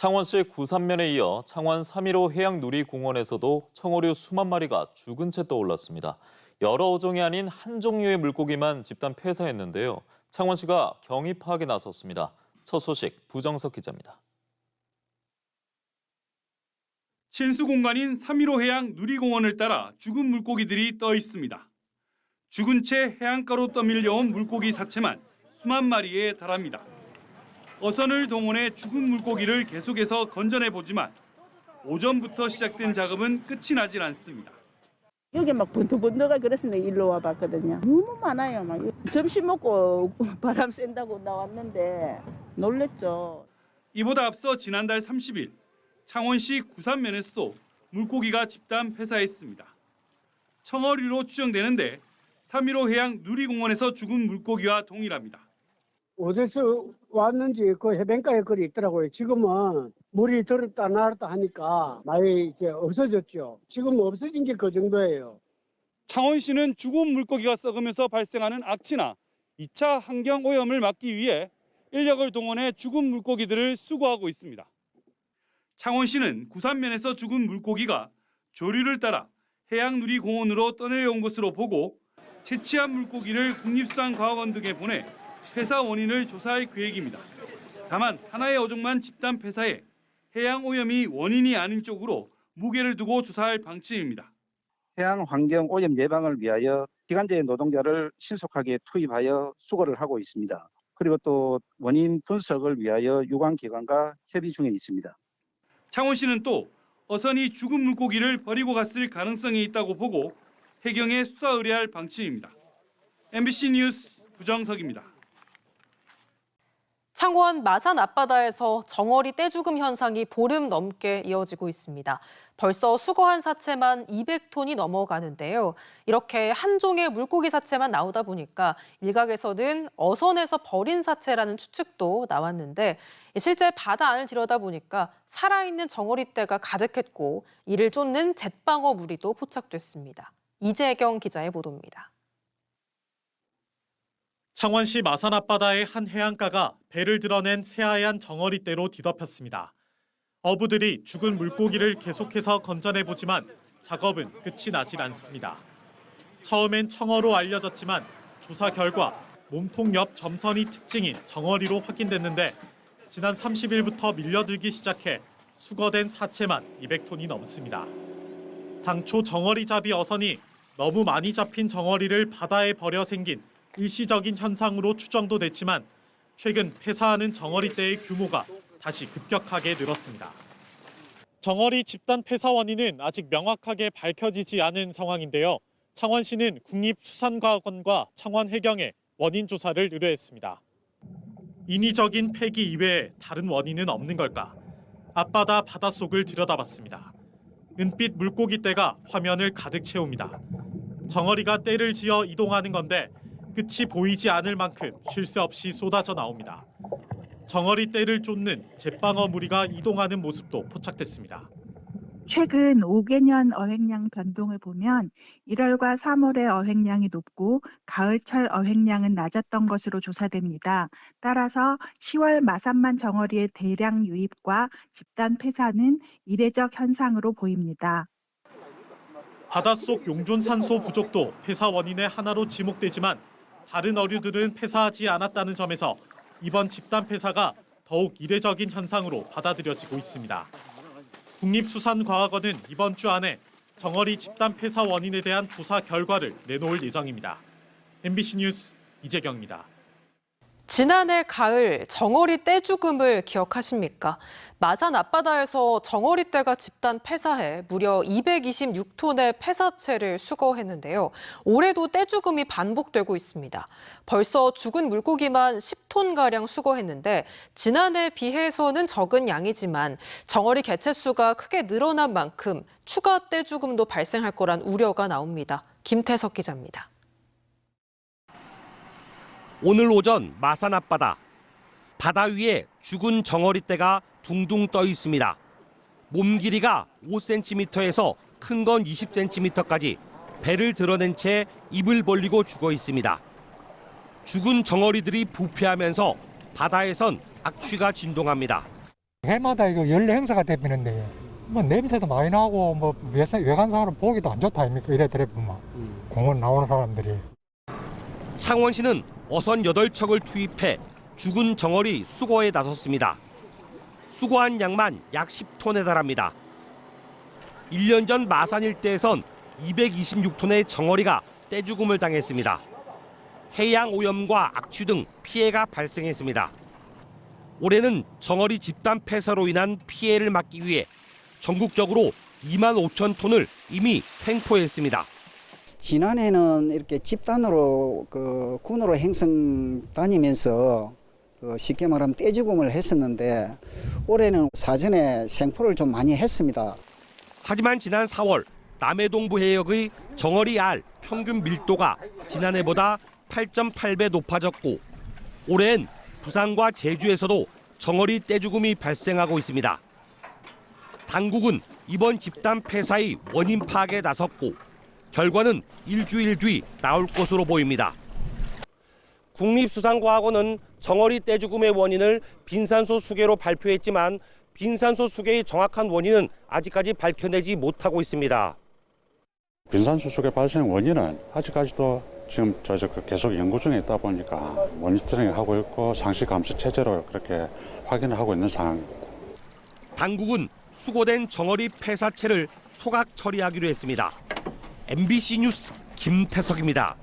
창원시 구산면에 이어 창원 3.15 해양누리공원에서도 청어류 수만 마리가 죽은 채 떠올랐습니다. 여러 어종이 아닌 한 종류의 물고기만 집단 폐사했는데요. 창원시가 경위 파악에 나섰습니다. 첫 소식 부정석 기자입니다. 신수 공간인 3.15 해양 누리공원을 따라 죽은 물고기들이 떠 있습니다. 죽은 채 해안가로 떠밀려온 물고기 사체만 수만 마리에 달합니다. 어선을 동원해 죽은 물고기를 계속해서 건져내보지만 오전부터 시작된 작업은 끝이 나질 않습니다. 여기 막 번뜩번뜩하게 그랬는데 일로 와봤거든요. 너무 많아요. 막 점심 먹고 바람 쐰다고 나왔는데 놀랬죠. 이보다 앞서 지난달 30일 창원시 구산면에서도 물고기가 집단 폐사했습니다. 청어류로 추정되는데 3.15 해양 누리공원에서 죽은 물고기와 동일합니다. 어디서 왔는지 그 해변가에 거리 있더라고요. 지금은 물이 들었다 나왔다 하니까 많이 이제 없어졌죠. 지금 없어진 게 그 정도예요. 창원시는 죽은 물고기가 썩으면서 발생하는 악취나 2차 환경 오염을 막기 위해 인력을 동원해 죽은 물고기들을 수거하고 있습니다. 창원시는 구산면에서 죽은 물고기가 조류를 따라 해양누리공원으로 떠내려온 것으로 보고 채취한 물고기를 국립수산과학원 등에 보내 폐사 원인을 조사할 계획입니다. 다만 하나의 어종만 집단 폐사해 해양 오염이 원인이 아닌 쪽으로 무게를 두고 조사할 방침입니다. 해양 환경 오염 예방을 위하여 기간제 노동자를 신속하게 투입하여 수거를 하고 있습니다. 그리고 또 원인 분석을 위하여 유관기관과 협의 중에 있습니다. 창원시는 또 어선이 죽은 물고기를 버리고 갔을 가능성이 있다고 보고 해경에 수사 의뢰할 방침입니다. MBC 뉴스 부정석입니다. 창원 마산 앞바다에서 정어리 떼죽음 현상이 보름 넘게 이어지고 있습니다. 벌써 수거한 사체만 200톤이 넘어가는데요. 이렇게 한 종의 물고기 사체만 나오다 보니까 일각에서는 어선에서 버린 사체라는 추측도 나왔는데 실제 바다 안을 들여다보니까 살아있는 정어리 떼가 가득했고 이를 쫓는 잿방어 무리도 포착됐습니다. 이재경 기자의 보도입니다. 창원시 마산 앞바다의 한 해안가가 배를 드러낸 새하얀 정어리떼로 뒤덮였습니다. 어부들이 죽은 물고기를 계속해서 건져내보지만 작업은 끝이 나질 않습니다. 처음엔 청어로 알려졌지만 조사 결과 몸통 옆 점선이 특징인 정어리로 확인됐는데 지난 30일부터 밀려들기 시작해 수거된 사체만 200톤이 넘습니다. 당초 정어리잡이 어선이 너무 많이 잡힌 정어리를 바다에 버려 생긴 일시적인 현상으로 추정도 됐지만 최근 폐사하는 정어리떼의 규모가 다시 급격하게 늘었습니다. 정어리 집단 폐사 원인은 아직 명확하게 밝혀지지 않은 상황인데요. 창원시는 국립수산과학원과 창원해경에 원인 조사를 의뢰했습니다. 인위적인 폐기 이외에 다른 원인은 없는 걸까? 앞바다 바닷속을 들여다봤습니다. 은빛 물고기떼가 화면을 가득 채웁니다. 정어리가 떼를 지어 이동하는 건데 끝이 보이지 않을 만큼 쉴 새 없이 쏟아져 나옵니다. 정어리 떼를 쫓는 잿방어 무리가 이동하는 모습도 포착됐습니다. 최근 5개년 어획량 변동을 보면 1월과 3월의 어획량이 높고 가을철 어획량은 낮았던 것으로 조사됩니다. 따라서 10월 마산만 정어리의 대량 유입과 집단 폐사는 이례적 현상으로 보입니다. 바닷속 용존 산소 부족도 폐사 원인의 하나로 지목되지만 다른 어류들은 폐사하지 않았다는 점에서 이번 집단 폐사가 더욱 이례적인 현상으로 받아들여지고 있습니다. 국립수산과학원은 이번 주 안에 정어리 집단 폐사 원인에 대한 조사 결과를 내놓을 예정입니다. MBC 뉴스 이재경입니다. 지난해 가을 정어리 떼 죽음을 기억하십니까? 마산 앞바다에서 정어리 떼가 집단 폐사해 무려 226톤의 폐사체를 수거했는데요. 올해도 떼 죽음이 반복되고 있습니다. 벌써 죽은 물고기만 10톤가량 수거했는데 지난해에 비해서는 적은 양이지만 정어리 개체수가 크게 늘어난 만큼 추가 떼 죽음도 발생할 거란 우려가 나옵니다. 김태석 기자입니다. 오늘 오전 마산 앞바다. 바다 위에 죽은 정어리떼가 둥둥 떠 있습니다. 몸 길이가 5cm에서 큰 건 20cm까지 배를 드러낸 채 입을 벌리고 죽어 있습니다. 죽은 정어리들이 부패하면서 바다에선 악취가 진동합니다. 해마다 이거 연례 행사가 되는데 뭐 냄새도 많이 나고 뭐 외관상으로 보기도 안 좋다 아닙니까? 이래 보면 공원 나오는 사람들이. 창원시는 어선 8척을 투입해 죽은 정어리 수거에 나섰습니다. 수거한 양만 약 10톤에 달합니다. 1년 전 마산 일대에선 226톤의 정어리가 떼죽음을 당했습니다. 해양 오염과 악취 등 피해가 발생했습니다. 올해는 정어리 집단 폐사로 인한 피해를 막기 위해 전국적으로 2만 5천 톤을 이미 생포했습니다. 지난해는 이렇게 집단으로 군으로 행성 다니면서 쉽게 말하면 떼죽음을 했었는데 올해는 사전에 생포를 좀 많이 했습니다. 하지만 지난 4월 남해동부 해역의 정어리 알 평균 밀도가 지난해보다 8.8배 높아졌고 올해는 부산과 제주에서도 정어리 떼죽음이 발생하고 있습니다. 당국은 이번 집단 폐사의 원인 파악에 나섰고 결과는 일주일 뒤 나올 것으로 보입니다. 국립수산과학원은 정어리 떼죽음의 원인을 빈산소 수계로 발표했지만 빈산소 수계의 정확한 원인은 아직까지 밝혀내지 못하고 있습니다. 빈산소 수계 발생 원인은 아직까지도 지금 계속 연구 중에 있다 보니까 모니터링하고 있고 상시 감시 체제로 그렇게 확인을 하고 있는 상황입니다. 당국은 수거된 정어리 폐사체를 소각 처리하기로 했습니다. MBC 뉴스 김태석입니다.